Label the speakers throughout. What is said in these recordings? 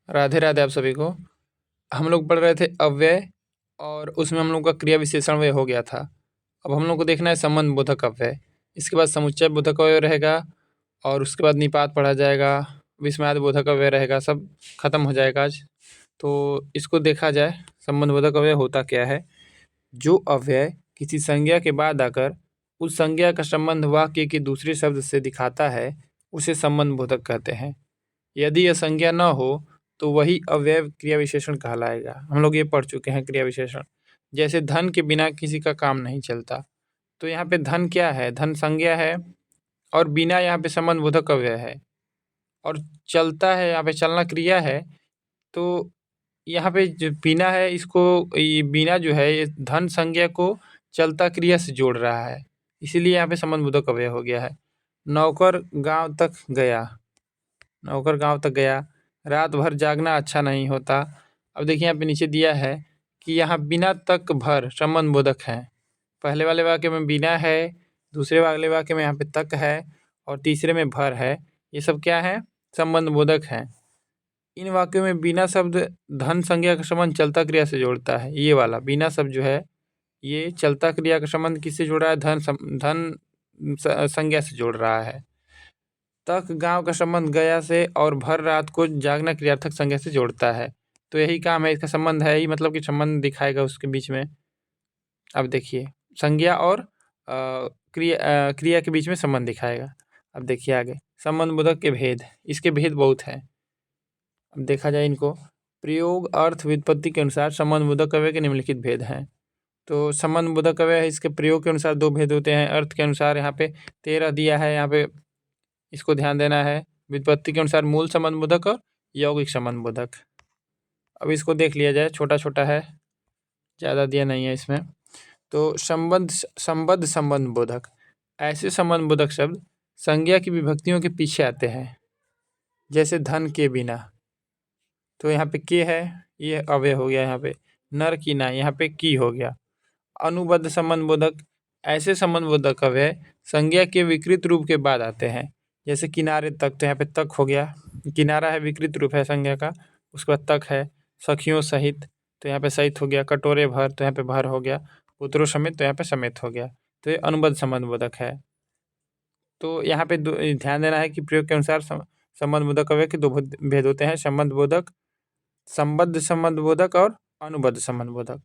Speaker 1: राधे राधे आप सभी को। हम लोग पढ़ रहे थे अव्यय और उसमें हम लोग का क्रिया विशेषण व्यय हो गया था। अब हम लोग को देखना है संबंध बोधक अव्यय। इसके बाद समुच्चय बोधक अव्यय रहेगा और उसके बाद निपात पढ़ा जाएगा, विस्मयादि बोधक अव्यय रहेगा। सब खत्म हो जाएगा आज। तो इसको देखा जाए संबंध बोधक अव्यय होता क्या है। जो अव्यय किसी संज्ञा के बाद आकर उस संज्ञा का संबंध वाक्य के दूसरे शब्द से दिखाता है उसे संबंध बोधक कहते हैं। यदि यह संज्ञा न हो तो वही अव्यय क्रिया विशेषण कहलाएगा। हम लोग ये पढ़ चुके हैं क्रिया विशेषण। जैसे धन के बिना किसी का काम नहीं चलता, तो यहाँ पे धन क्या है, धन संज्ञा है और बिना यहाँ पे संबंध बोधक अव्यय है। और चलता है, यहाँ पे चलना क्रिया है। तो यहाँ पे जो बिना है, इसको ये बिना जो है ये धन संज्ञा को चलता क्रिया से जोड़ रहा है, इसीलिए यहाँ पे संबंध बोधक अव्यय हो गया है। नौकर गांव तक गया, नौकर गांव तक गया। रात भर जागना अच्छा नहीं होता। अब देखिए यहाँ पे नीचे दिया है कि यहाँ बिना तक भर संबंध बोधक है। पहले वाले वाक्य में बिना है, दूसरे वाले वाक्य में यहाँ पे तक है और तीसरे में भर है। ये सब क्या है, संबंध बोधक है। इन वाक्यों में बिना शब्द धन संज्ञा का संबंध चलता क्रिया से जोड़ता है। ये वाला बिना शब्द जो है ये चलता क्रिया का संबंध किससे जोड़ रहा है, धन संज्ञा से जोड़ रहा है। तक गांव का संबंध गया से और भर रात को जागना क्रियार्थक संज्ञा से जोड़ता है। तो यही काम है, इसका संबंध है ही, मतलब कि संबंध दिखाएगा उसके बीच में। अब देखिए संज्ञा और क्रिया के बीच में संबंध दिखाएगा। अब देखिए आगे संबंध बोधक के भेद, इसके भेद बहुत हैं। अब देखा जाए इनको, प्रयोग अर्थ व्युत्पत्ति के अनुसार संबंध बोधक अव्यय के निम्नलिखित भेद हैं। तो संबंध बोधक अव्यय है, इसके प्रयोग के अनुसार दो भेद होते हैं। अर्थ के अनुसार यहाँ पे 13 दिया है, यहाँ पे इसको ध्यान देना है। व्युत्पत्ति के अनुसार मूल संबंध बोधक और यौगिक संबंध बोधक। अब इसको देख लिया जाए, छोटा छोटा है, ज़्यादा दिया नहीं है इसमें। तो संबद्ध संबंध बोधक, ऐसे संबंध बोधक शब्द संज्ञा की विभक्तियों के पीछे आते हैं। जैसे धन के बिना, तो यहाँ पे के है, ये अव्यय हो गया। यहाँ पे नर की ना, यहाँ पे की हो गया। अनुबद्ध संबंध बोधक, ऐसे संबंध बोधक अव्यय संज्ञा के विकृत रूप के बाद आते हैं। जैसे किनारे तक, तो यहाँ पे तक हो गया, किनारा है विकृत रूप है संज्ञा का, उसके बाद तक है। सखियों सहित, तो यहाँ पे सहित हो गया। कटोरे भर, तो यहाँ पे भर हो गया। पुत्रों समेत, तो यहाँ पे समेत हो गया। तो ये अनुबद्ध संबंध बोधक है। तो यहाँ पे ध्यान देना है कि प्रयोग के अनुसार संबंध बोधक अव्यय के दो भेद होते हैं, संबंध बोधक, संबद्ध संबंध बोधक और अनुबद्ध संबंध बोधक।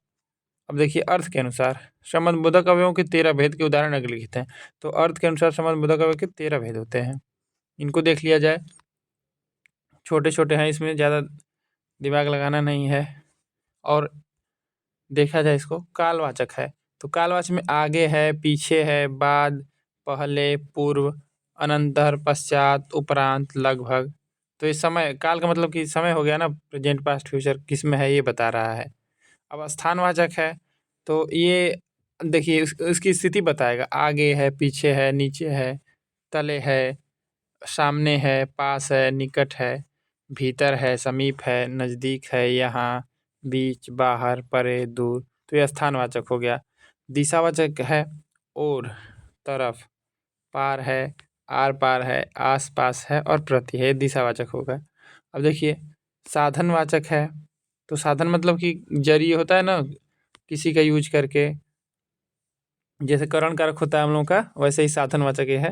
Speaker 1: अब देखिए अर्थ के अनुसार संबंध बोधक अवयवों के 13 भेद के उदाहरण अग्रलिखित हैं। तो अर्थ के अनुसार संबंध बोधक अवयव के 13 भेद होते हैं, इनको देख लिया जाए। छोटे छोटे हैं, इसमें ज़्यादा दिमाग लगाना नहीं है। और देखा जाए इसको, कालवाचक है, तो कालवाचक में आगे है, पीछे है, बाद, पहले, पूर्व, अनंतर, पश्चात, उपरांत, लगभग। तो ये समय, काल का मतलब कि समय हो गया ना, प्रेजेंट पास्ट फ्यूचर किस में है ये बता रहा है। अब स्थानवाचक है, तो ये देखिए उसकी स्थिति बताएगा। आगे है, पीछे है, नीचे है, तले है, सामने है, पास है, निकट है, भीतर है, समीप है, नज़दीक है, यहाँ, बीच, बाहर, परे, दूर। तो यह स्थानवाचक हो गया। दिशावाचक है, ओर, तरफ, पार है, आर पार है, आस पास है और प्रति है, दिशावाचक होगा। अब देखिए साधनवाचक है, तो साधन मतलब कि जरिए होता है ना, किसी का यूज करके, जैसे करण कारक होता है हम लोगों का, वैसे ही साधनवाचक ये है।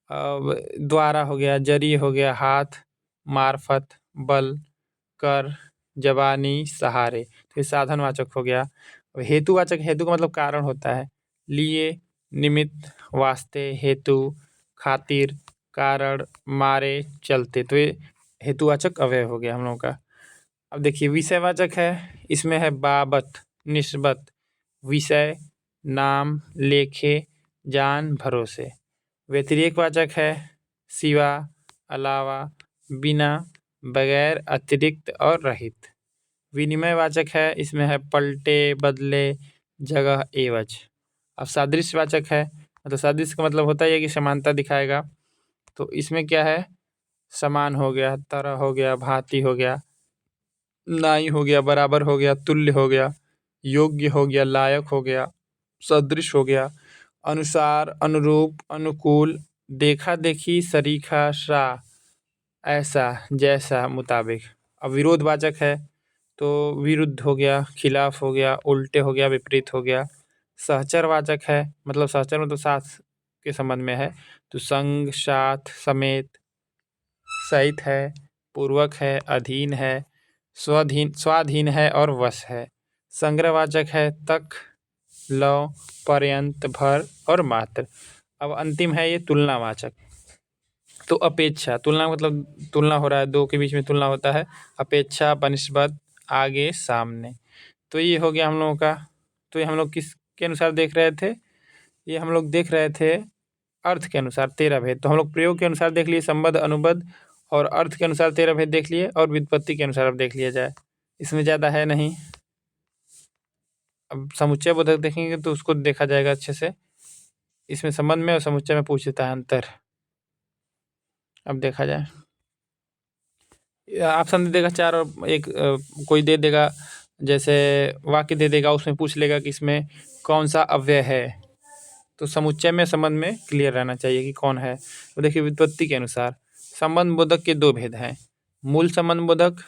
Speaker 1: अब द्वारा हो गया, जरिए हो गया, हाथ, मार्फत, बल, कर, जबानी, सहारे। तो ये साधनवाचक हो गया। अब हेतुवाचक, हेतु का मतलब कारण होता है। लिए, निमित्त, वास्ते, हेतु, खातिर, कारण, मारे, चलते। तो ये हेतुवाचक अव्यय हो गया हम लोगों का। अब देखिए विषयवाचक है, इसमें है बाबत, निस्बत, विषय, नाम, लेखे, जान, भरोसे। व्यतिरेकवाचक है, सिवा, अलावा, बिना, बगैर, अतिरिक्त और रहित। विनिमयवाचक है, इसमें है पलटे, बदले, जगह, एवज। अब सादृश्यवाचक है, मतलब सादृश्य का मतलब होता है कि समानता दिखाएगा। तो इसमें क्या है, समान हो गया, तरह हो गया, भांति हो गया, नाई हो गया, बराबर हो गया, तुल्य हो गया, योग्य हो गया, लायक हो गया, सदृश हो गया, अनुसार, अनुरूप, अनुकूल, देखा देखी, सरीखा, सा, ऐसा, जैसा, मुताबिक। अब विरोधवाचक है तो विरुद्ध हो गया, खिलाफ हो गया, उल्टे हो गया, विपरीत हो गया। सहचरवाचक है मतलब सहचर मतलब साथ के संबंध में है, तो संग, साथ, समेत, सहित है, पूर्वक है, अधीन है, स्वाधीन है और वश है। संग्रहवाचक है तक, लव, पर्यंत, भर और मात्र। अब अंतिम है ये तुलनावाचक। तो अपेक्षा, तुलना मतलब तुलना हो रहा है, दो के बीच में तुलना होता है। अपेक्षा, बनिस्बत, आगे, सामने। तो ये हो गया हम लोगों का। तो ये हम लोग किसके अनुसार देख रहे थे? ये हम लोग देख रहे थे अर्थ के अनुसार 13 भेद। तो हम लोग प्रयोग के अनुसार देख लिए, संबद्ध, अनुबद्ध, और अर्थ के अनुसार 13 भेद देख लिए, और व्युत्पत्ति के अनुसार अब देख लिया जाए। इसमें ज़्यादा है नहीं। अब समुच्चय बोधक देखेंगे तो उसको देखा जाएगा अच्छे से। इसमें संबंध में और समुच्चय में पूछता है अंतर। अब देखा जाए, ऑप्शन दे देगा 4 और एक कोई दे देगा, जैसे वाक्य दे देगा, उसमें पूछ लेगा कि इसमें कौन सा अव्यय है। तो समुच्चय में संबंध में क्लियर रहना चाहिए कि कौन है। तो देखिए व्युत्पत्ति के अनुसार संबंध बोधक के 2 भेद हैं। मूल संबंध बोधक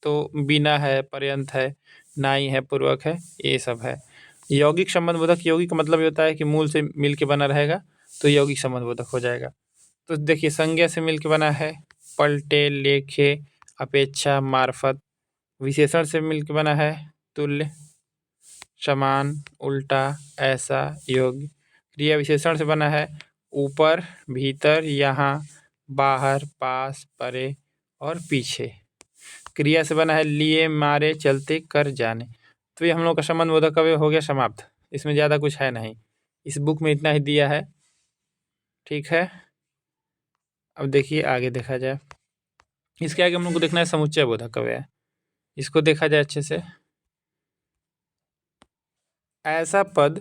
Speaker 1: तो बिना है, पर्यंत है, नाई है, पूर्वक है, ये सब है। यौगिक संबंध बोधक, यौगिक का मतलब ये होता है कि मूल से मिल के बना रहेगा, तो यौगिक संबंध बोधक हो जाएगा। तो देखिए संज्ञा से मिल के बना है, पलटे, लेखे, अपेक्षा, मार्फत। विशेषण से मिल के बना है, तुल्य, समान, उल्टा, ऐसा, योग्य। क्रिया विशेषण से बना है, ऊपर, भीतर, यहाँ, बाहर, पास, परे और पीछे। क्रिया से बना है, लिए, मारे, चलते, कर, जाने। तो ये हम लोग का संबंध बोधक अवयव हो गया समाप्त। इसमें ज़्यादा कुछ है नहीं, इस बुक में इतना ही दिया है। ठीक है, अब देखिए आगे देखा जाए। इसके आगे हम लोग को देखना है समुच्चय बोधक अवयव। इसको देखा जाए अच्छे से। ऐसा पद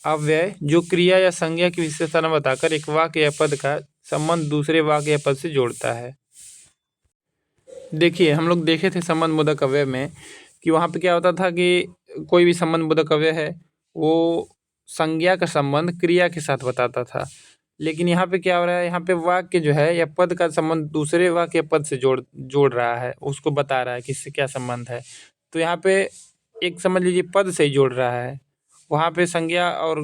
Speaker 1: अव्यय जो क्रिया या संज्ञा की विशेषता न बताकर एक वाक्य या पद का संबंध दूसरे वाक्य या पद से जोड़ता है। देखिए हम लोग देखे थे संबंध बोधक अव्यय में कि वहाँ पे क्या होता था कि कोई भी संबंध बोधक अव्यय है वो संज्ञा का संबंध क्रिया के साथ बताता था। लेकिन यहाँ पे क्या हो रहा है, यहाँ पे वाक्य जो है या पद का संबंध दूसरे वाक्य या पद से जोड़ रहा है, उसको बता रहा है कि इससे क्या संबंध है। तो यहाँ पे एक समझ लीजिए पद से ही जोड़ रहा है। वहाँ पे संज्ञा और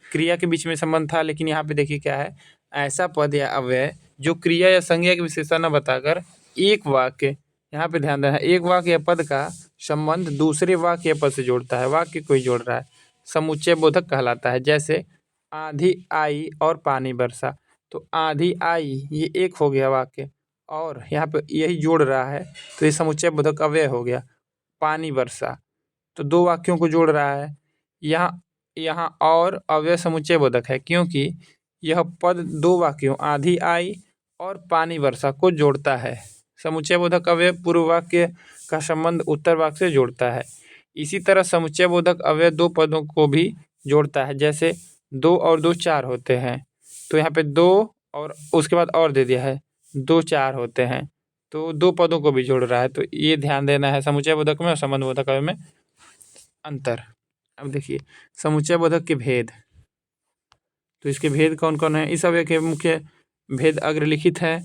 Speaker 1: क्रिया के बीच में संबंध था, लेकिन यहाँ पे देखिए क्या है, ऐसा पद या अव्यय जो क्रिया या संज्ञा की विशेषता न बताकर एक वाक्य, यहाँ पे ध्यान देना, एक वाक्य या पद का संबंध दूसरे वाक्य या पद से जोड़ता है, वाक्य को ही जोड़ रहा है, समुच्चय बोधक कहलाता है। जैसे आंधी आई और पानी बरसा, तो आंधी आई ये एक हो गया वाक्य, और यहाँ पे यही जोड़ रहा है, तो ये समुच्चय बोधक अव्यय हो गया। पानी बरसा तो 2 वाक्यों को जोड़ रहा है। यहाँ और अव्यय समुच्चय बोधक है, क्योंकि यह पद 2 वाक्यों आंधी आई और पानी वर्षा को जोड़ता है। समुच्चय बोधक अव्यय पूर्व वाक्य का संबंध उत्तर वाक्य से जोड़ता है। इसी तरह समुच्चय बोधक अव्यय 2 पदों को भी जोड़ता है। जैसे 2 और 2 4 होते हैं, तो यहाँ पे 2 और उसके बाद और दे दिया है, 2 4 होते हैं, तो 2 पदों को भी जोड़ रहा है। तो ये ध्यान देना है समुच्चय बोधक में और संबंध बोधक अव्यय में अंतर। अब देखिए समुच्चय बोधक के भेद। तो इसके भेद कौन कौन है? इस अव्यय के मुख्य भेद अग्रलिखित है।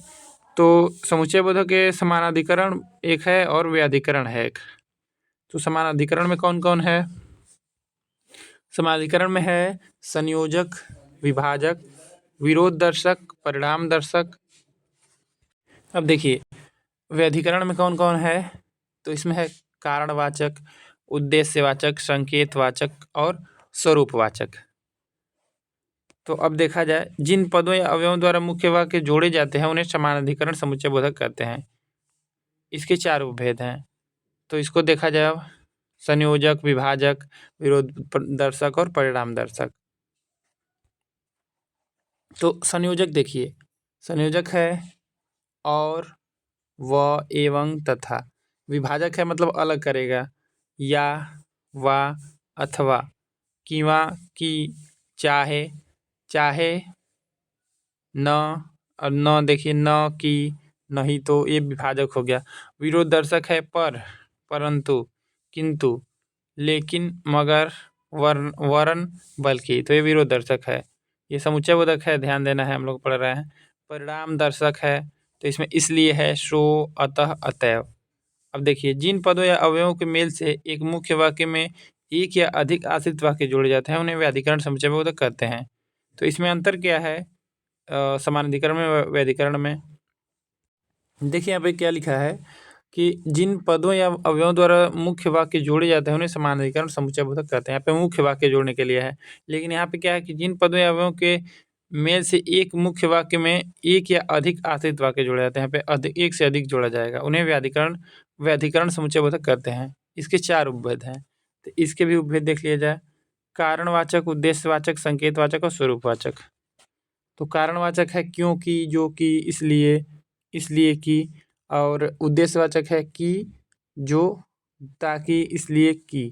Speaker 1: तो समुच्चय बोधक के समानाधिकरण एक है और व्याधिकरण है एक। तो समानाधिकरण में कौन कौन है? समानाधिकरण में है संयोजक, विभाजक, विरोध दर्शक, परिणाम दर्शक। अब देखिए व्याधिकरण में कौन कौन है? तो इसमें है कारणवाचक, उद्देश्यवाचक, संकेतवाचक और स्वरूपवाचक। तो अब देखा जाए जिन पदों या अवयवों द्वारा मुख्य वाक्य जोड़े जाते हैं उन्हें समानाधिकरण समुच्चय बोधक कहते हैं। इसके 4 उपभेद हैं। तो इसको देखा जाए अब, संयोजक, विभाजक, विरोध दर्शक और परिणाम दर्शक। तो संयोजक देखिए, संयोजक है और, व, एवं, तथा। विभाजक है मतलब अलग करेगा, या, वा, अथवा, किंवा, की, चाहे, चाहे, न, और न देखिए न, की, नहीं, तो ये विभाजक हो गया। विरोध दर्शक है पर, परंतु, किंतु, लेकिन, मगर, वरन, बल्कि, तो ये विरोध दर्शक है। ये समुच्चय बोधक है, ध्यान देना है, हम लोग पढ़ रहे हैं। परिणाम दर्शक है, तो इसमें इसलिए है, सो, अतः, अतएव। अब देखिए, जिन पदों या अवयवों के मेल से एक मुख्य वाक्य में एक या अधिक आश्रित वाक्य जोड़े जाते हैं उन्हें व्याधिकरण समुच्चय बोधक कहते हैं। तो इसमें अंतर क्या है समानाधिकरण में व व्याधिकरण में? देखिए यहाँ पे क्या लिखा है कि जिन पदों या अवयवों द्वारा मुख्य वाक्य जोड़े जाते हैं उन्हें समानाधिकरण समुच्चय बोधक कहते हैं। यहाँ पे मुख्य वाक्य जोड़ने के लिए है, लेकिन यहाँ पे क्या है कि जिन पदों या अवयवों के मेल से एक मुख्य वाक्य में एक या अधिक आश्रित वाक्य जोड़े जाते हैं, यहाँ पे एक से अधिक जोड़ा जाएगा, उन्हें व्याधिकरण समुच्चय बोधक कहते हैं। इसके 4 उपभेद हैं, तो इसके भी उपभेद देख लिया जाए। कारणवाचक, उद्देश्यवाचक, संकेतवाचक और स्वरूपवाचक। तो कारणवाचक है क्योंकि, जो कि, इसलिए कि, और उद्देश्यवाचक है कि, जो, ताकि, इसलिए कि,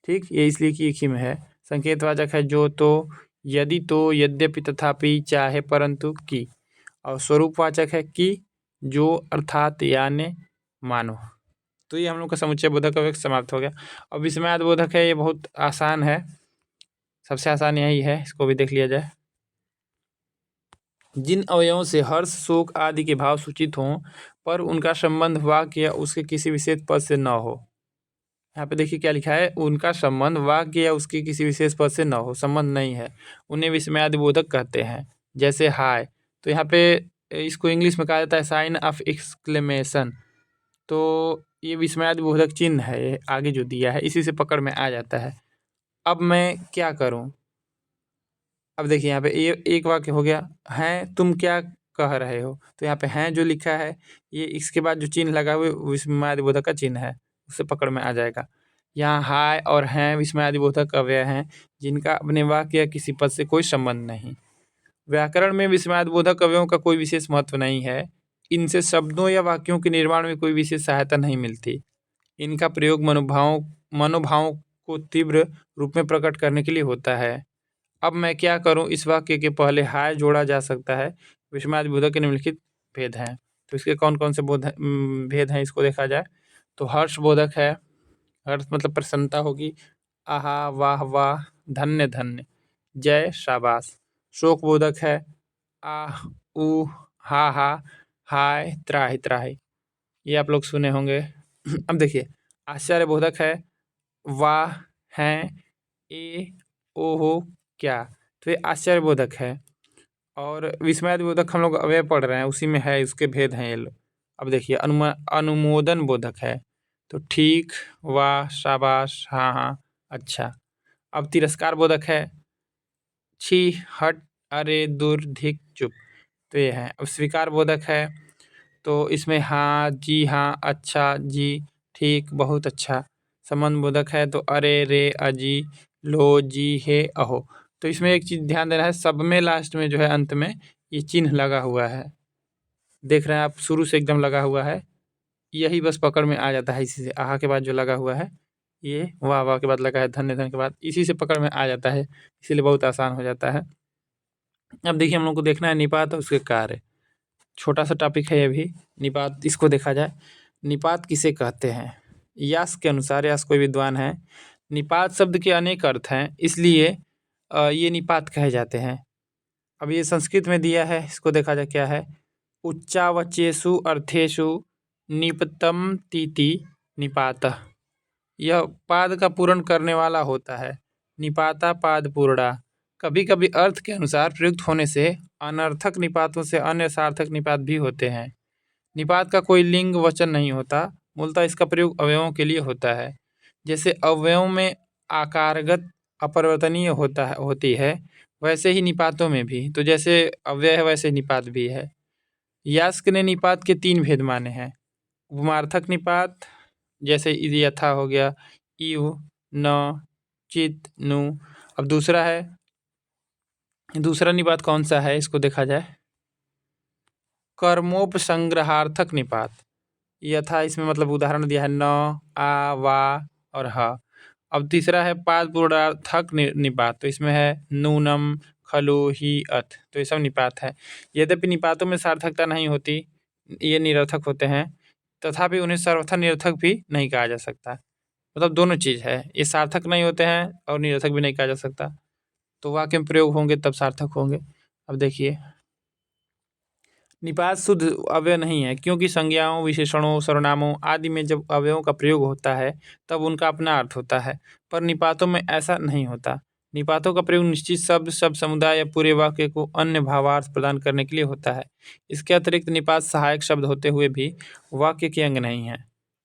Speaker 1: ठीक, ये इसलिए कि एक ही में है। संकेतवाचक है जो, तो, यदि, तो, यद्यपि, तथापि, चाहे, परंतु, कि। और स्वरूपवाचक है कि, जो, अर्थात, यानी, मानो। तो ये हम लोग का समुच्चय बोधक का समाप्त हो गया। अब विस्मयादि बोधक है, ये बहुत आसान है, सबसे आसान यही है, इसको भी देख लिया जाए। जिन अवयवों से हर्ष, शोक आदि के भाव सूचित हों पर उनका संबंध वाक्य या उसके किसी विशेष पद से न हो। यहाँ पे देखिए क्या लिखा है, उनका संबंध वाक्य या उसके किसी विशेष पद से न हो, संबंध नहीं है, उन्हें विस्मयादि बोधक कहते हैं। जैसे हाय, तो यहाँ पे इसको इंग्लिश में कहा जाता है साइन ऑफ एक्सक्लेमेशन। तो ये विस्मयादि बोधक चिन्ह है, ये आगे जो दिया है इसी से पकड़ में आ जाता है। अब मैं क्या करूँ? अब देखिए यहाँ पे ये एक वाक्य हो गया, हैं तुम क्या कह रहे हो, तो यहाँ पे हैं जो लिखा है ये, इसके बाद जो चिन्ह लगा हुआ है विस्मयादि बोधक का चिन्ह है, उससे पकड़ में आ जाएगा। यहाँ हाय और हैं विस्मयादि बोधक अव्यय हैं जिनका अपने वाक्य या किसी पद से कोई संबंध नहीं। व्याकरण में विस्मयादि बोधक अवयवों का कोई विशेष महत्व नहीं है, इनसे शब्दों या वाक्यों के निर्माण में कोई विशेष सहायता नहीं मिलती। इनका प्रयोग मनोभावों को तीव्र रूप में प्रकट करने के लिए होता है। अब मैं क्या करूं, इस वाक्य के पहले हाय जोड़ा जा सकता है। विस्मयादि बोधक के निम्नलिखित भेद हैं, तो इसके कौन कौन से भेद हैं इसको देखा जाए। तो हर्ष बोधक है, हर्ष मतलब प्रसन्नता होगी, आहा, वाह वाह, धन्य धन्य, जय, शाबाश। शोक बोधक है, आह, ऊ, हा हा, हाय, त्राहि त्राहि, ये आप लोग सुने होंगे। अब देखिए आश्चर्य बोधक है, वाह, हैं, ए, ओहो, क्या, तो ये आश्चर्य बोधक है। और विस्मयादि बोधक हम लोग अव्यय पढ़ रहे हैं, उसी में है, उसके भेद हैं ये लोग। अब देखिए अनुमोदन बोधक है, तो ठीक, वाह, शाबाश, हाँ हाँ, अच्छा। अब तिरस्कार बोधक है, छी, हट, अरे, दूर, धिक, चुप, तो ये है। अब स्वीकार बोधक है, तो इसमें हाँ, जी हाँ, अच्छा, जी, ठीक, बहुत अच्छा। संबंध बोधक है, तो अरे, रे, अजी, लो, जी, हे, अहो। तो इसमें एक चीज़ ध्यान देना है, सब में लास्ट में जो है अंत में ये चिन्ह लगा हुआ है, देख रहे हैं आप, शुरू से एकदम लगा हुआ है, यही बस पकड़ में आ जाता है इसी से। आहा के बाद जो लगा हुआ है ये, वाह वाह के बाद लगा है, धन्य धन्य के बाद, इसी से पकड़ में आ जाता है, इसीलिए बहुत आसान हो जाता है। अब देखिए हम लोग को देखना है निपात और उसके कार्य, छोटा सा टॉपिक है ये भी। निपात, इसको देखा जाए, निपात किसे कहते हैं? यास के अनुसार, यास कोई विद्वान है, निपात शब्द के अनेक अर्थ हैं, इसलिए ये निपात कहे जाते हैं। अब ये संस्कृत में दिया है, इसको देखा जाए क्या है। उच्चावचेषु अर्थेषु निपतम तीति निपातः, यह पाद का पूर्ण करने वाला होता है। निपाता पाद पूर्णा, कभी कभी अर्थ के अनुसार प्रयुक्त होने से अनर्थक निपातों से अन्य सार्थक निपात भी होते हैं। निपात का कोई लिंग वचन नहीं होता, मूलतः इसका प्रयोग अवयवों के लिए होता है। जैसे अवयवों में आकारगत अपरिवर्तनीय होती है, वैसे ही निपातों में भी, तो जैसे अव्यय है वैसे निपात भी है। यास्क ने निपात के 3 भेद माने हैं। उपमार्थक निपात, जैसे यथा हो गया, इव, न, चित, नु। अब दूसरा निपात कौन सा है, इसको देखा जाए, कर्मोपसंग्रहार्थक निपात। यथा इसमें मतलब उदाहरण दिया है, न, आ, वा और ह। अब तीसरा है पाद पूर्णार्थक निपात, तो इसमें है नूनम, खलु, ही, अथ, तो ये सब निपात है। यद्यपि निपातों में सार्थकता नहीं होती, ये निरर्थक होते हैं, तथापि उन्हें सर्वथा निरर्थक भी नहीं कहा जा सकता, मतलब दोनों चीज़ है, ये सार्थक नहीं होते हैं और निरर्थक भी नहीं कहा जा सकता, तो वाक्य में प्रयोग होंगे तब सार्थक होंगे। अब देखिए निपात शुद्ध अव्यय नहीं है, क्योंकि संज्ञाओं, विशेषणों, सर्वनामों आदि में जब अवयवों का प्रयोग होता है तब उनका अपना अर्थ होता है, पर निपातों में ऐसा नहीं होता। निपातों का प्रयोग निश्चित शब्द समुदाय या पूरे वाक्य को अन्य भावार्थ प्रदान करने के लिए होता है। इसके अतिरिक्त निपात सहायक शब्द होते हुए भी वाक्य के अंग नहीं है,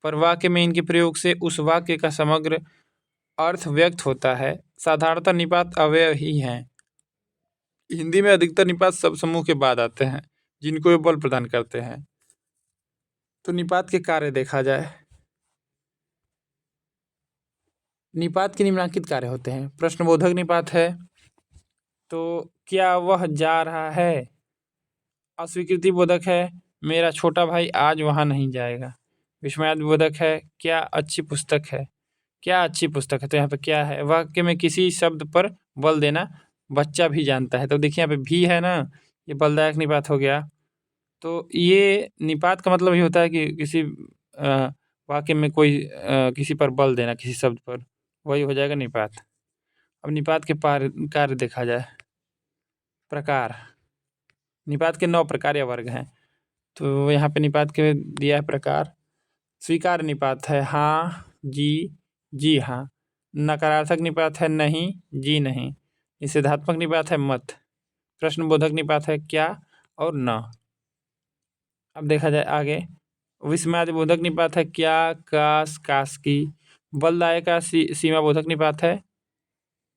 Speaker 1: पर वाक्य में इनके प्रयोग से उस वाक्य का समग्र अर्थ व्यक्त होता है। साधारणतः निपात अव्यय ही हैं। हिंदी में अधिकतर निपात सब समूह के बाद आते हैं जिनको ये बल प्रदान करते हैं। तो निपात के कार्य देखा जाए, निपात के निम्नलिखित कार्य होते हैं। प्रश्नबोधक निपात है तो क्या वह जा रहा है। अस्वीकृति बोधक है, मेरा छोटा भाई आज वहाँ नहीं जाएगा। विस्मयादिबोधक है, क्या अच्छी पुस्तक है। क्या अच्छी पुस्तक है, तो यहाँ पे क्या है, वाक्य में किसी शब्द पर बल देना बच्चा भी जानता है। तो देखिए यहाँ पे भी है ना, ये बलदायक निपात हो गया। तो ये निपात का मतलब ये होता है कि किसी वाक्य में कोई किसी पर बल देना, किसी शब्द पर, वही हो जाएगा निपात। अब निपात के कार्य देखा जाए। प्रकार, निपात के 9 प्रकार या वर्ग हैं। तो यहाँ पे निपात के दिया है प्रकार। स्वीकार निपात है हाँ, जी हाँ। नकारार्थक निपात है नहीं, जी नहीं। निषेधात्मक निपात है मत। प्रश्नबोधक निपात है क्या और न। अब देखा जाए आगे। विस्मयादिबोधक निपात है क्या, काश की। बलदायक का सीमाबोधक निपात है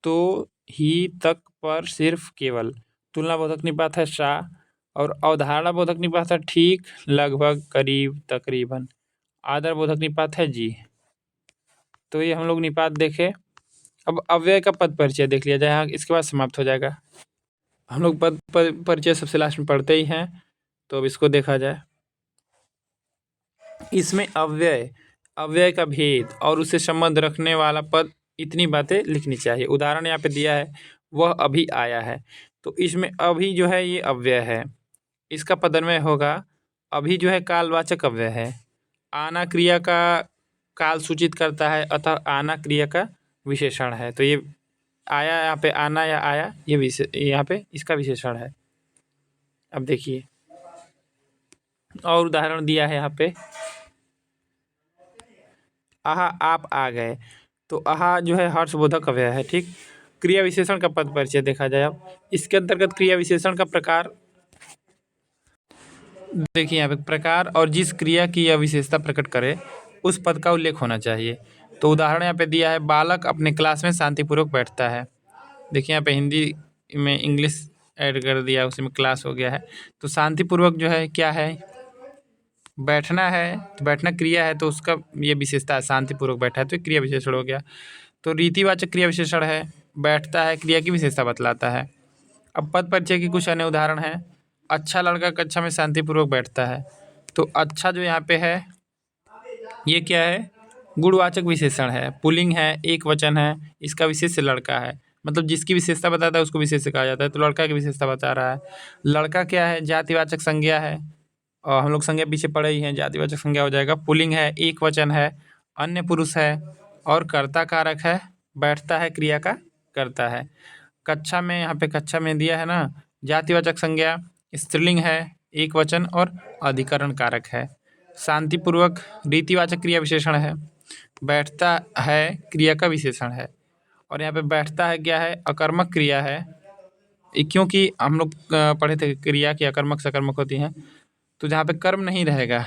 Speaker 1: तो, ही, तक, पर, सिर्फ, केवल। तुलनाबोधक निपात है सा। और अवधारणा बोधक निपात है ठीक, लगभग, करीब, तकरीबन। आदरबोधक निपात है जी। तो ये हम लोग निपात देखे। अब अव्यय का पद परिचय देख लिया जाए, इसके बाद समाप्त हो जाएगा। हम लोग पद परिचय सबसे लास्ट में पढ़ते ही हैं, तो अब इसको देखा जाए। इसमें अव्यय का भेद और उससे संबंध रखने वाला पद, इतनी बातें लिखनी चाहिए। उदाहरण यहाँ पे दिया है, वह अभी आया है। तो इसमें अभी जो है ये अव्यय है, इसका पदन्वय होगा। अभी जो है कालवाचक अव्यय है। आना क्रिया का काल सूचित करता है, अतः आना क्रिया का विशेषण है। तो ये आया, यहाँ पे आना या आया, ये यहाँ पे इसका विशेषण है। अब देखिए और उदाहरण दिया है यहाँ पे, आहा आप आ गए। तो आहा जो है हर्षबोधक अव्यय है, ठीक। क्रिया विशेषण का पद परिचय देखा जाए। अब इसके अंतर्गत क्रिया विशेषण का प्रकार देखिए, यहाँ पे प्रकार और जिस क्रिया की यह विशेषता प्रकट करे उस पद का उल्लेख होना चाहिए। तो उदाहरण यहाँ पे दिया है, बालक अपने क्लास में शांतिपूर्वक बैठता है। देखिए यहाँ पे हिंदी में इंग्लिश ऐड कर दिया, उसी में क्लास हो गया है। तो शांतिपूर्वक जो है क्या है, बैठना है। तो बैठना क्रिया है, तो उसका ये विशेषता है, शांतिपूर्वक बैठा है, तो क्रिया विशेषण हो गया। तो रीतिवाचक क्रिया विशेषण है, बैठता है, क्रिया की विशेषता बतलाता है। अब पद परिचय की कुछ अन्य उदाहरण है। अच्छा लड़का कक्षा में शांतिपूर्वक बैठता है। तो अच्छा जो यहाँ पे है ये क्या है, गुणवाचक विशेषण है, पुल्लिंग है, एक वचन है, इसका विशेष लड़का है। मतलब जिसकी विशेषता बताता है उसको विशेष कहा जाता है। तो लड़का की विशेषता बता रहा है। लड़का क्या है, जातिवाचक संज्ञा है, और हम लोग संज्ञा पीछे पढ़े ही हैं, जातिवाचक संज्ञा हो जाएगा। पुल्लिंग है, एक वचन है, अन्य पुरुष है और कर्ता कारक है, बैठता है क्रिया का करता है। कक्षा में, यहाँ पे कक्षा में दिया है ना, जातिवाचक संज्ञा, स्त्रीलिंग है, एक वचन और अधिकरण कारक है। शांतिपूर्वक रीतिवाचक क्रिया विशेषण है, बैठता है क्रिया का विशेषण है। और यहाँ पे बैठता है क्या है, अकर्मक क्रिया है, क्योंकि हम लोग पढ़े थे क्रिया की अकर्मक सकर्मक होती हैं। तो जहाँ पे कर्म नहीं रहेगा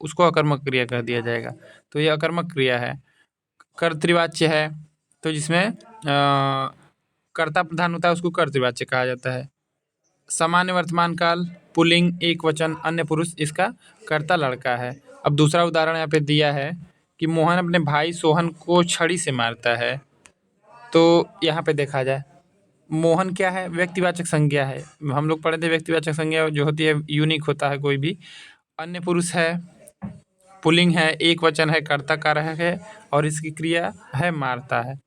Speaker 1: उसको अकर्मक क्रिया कह दिया जाएगा। तो ये अकर्मक क्रिया है। कर्तृवाच्य है, तो जिसमें कर्ता प्रधान होता है उसको कर्तृवाच्य कहा जाता है। सामान्य वर्तमान काल, पुल्लिंग, एक वचन, अन्य पुरुष, इसका कर्ता लड़का है। अब दूसरा उदाहरण यहाँ पे दिया है कि मोहन अपने भाई सोहन को छड़ी से मारता है। तो यहाँ पे देखा जाए, मोहन क्या है, व्यक्तिवाचक संज्ञा है। हम लोग पढ़े थे व्यक्तिवाचक संज्ञा जो होती है यूनिक होता है कोई भी। अन्य पुरुष है, पुल्लिंग है, एक वचन है, कर्ता कारक है और इसकी क्रिया है मारता है।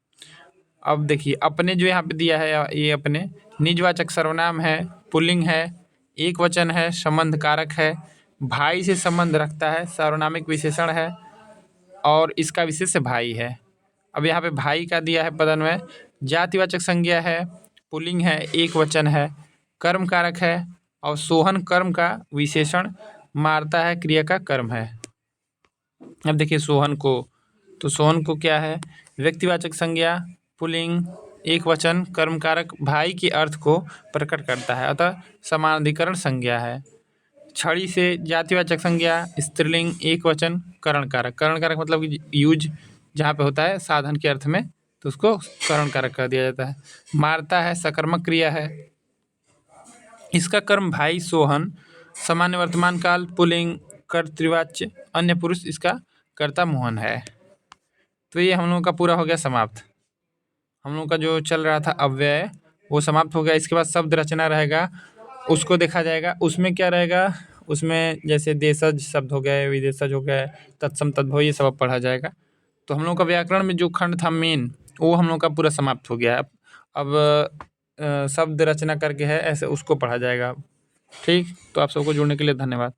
Speaker 1: अब देखिए अपने जो यहाँ पे दिया है, ये अपने निजवाचक सर्वनाम है, पुल्लिंग है, एक वचन है, संबंध कारक है, भाई से संबंध रखता है, सार्वनामिक विशेषण है और इसका विशेष भाई है। अब यहाँ पे भाई का दिया है पदन्वय, जातिवाचक संज्ञा है, पुल्लिंग है, एक वचन है, कर्म कारक है और सोहन कर्म का विशेषण, मारता है क्रिया का कर्म है। अब देखिए सोहन को, तो सोहन को क्या है, व्यक्तिवाचक संज्ञा, पुल्लिंग, एक वचन, कर्मकारक भाई के अर्थ को प्रकट करता है, अतः समानाधिकरण संज्ञा है। छड़ी से जातिवाचक संज्ञा, स्त्रीलिंग, एक वचन, करण कारक। करण कारक मतलब कि यूज जहाँ पे होता है साधन के अर्थ में, तो उसको करण कारक कह दिया जाता है। मारता है सकर्मक क्रिया है, इसका कर्म भाई सोहन, सामान्य वर्तमान काल, पुल्लिंग, कर्तृवाच्य, अन्य पुरुष, इसका कर्ता मोहन है। तो ये हम लोगों का पूरा हो गया समाप्त। हम लोगों का जो चल रहा था अव्यय वो समाप्त हो गया। इसके बाद शब्द रचना रहेगा, उसको देखा जाएगा। उसमें क्या रहेगा, उसमें जैसे देशज शब्द हो गए, विदेशज हो गए, तत्सम तद्भव, ये सब अब पढ़ा जाएगा। तो हम लोग का व्याकरण में जो खंड था मेन, वो हम लोग का पूरा समाप्त हो गया है। अब शब्द रचना करके है ऐसे, उसको पढ़ा जाएगा। ठीक, तो आप सबको जुड़ने के लिए धन्यवाद।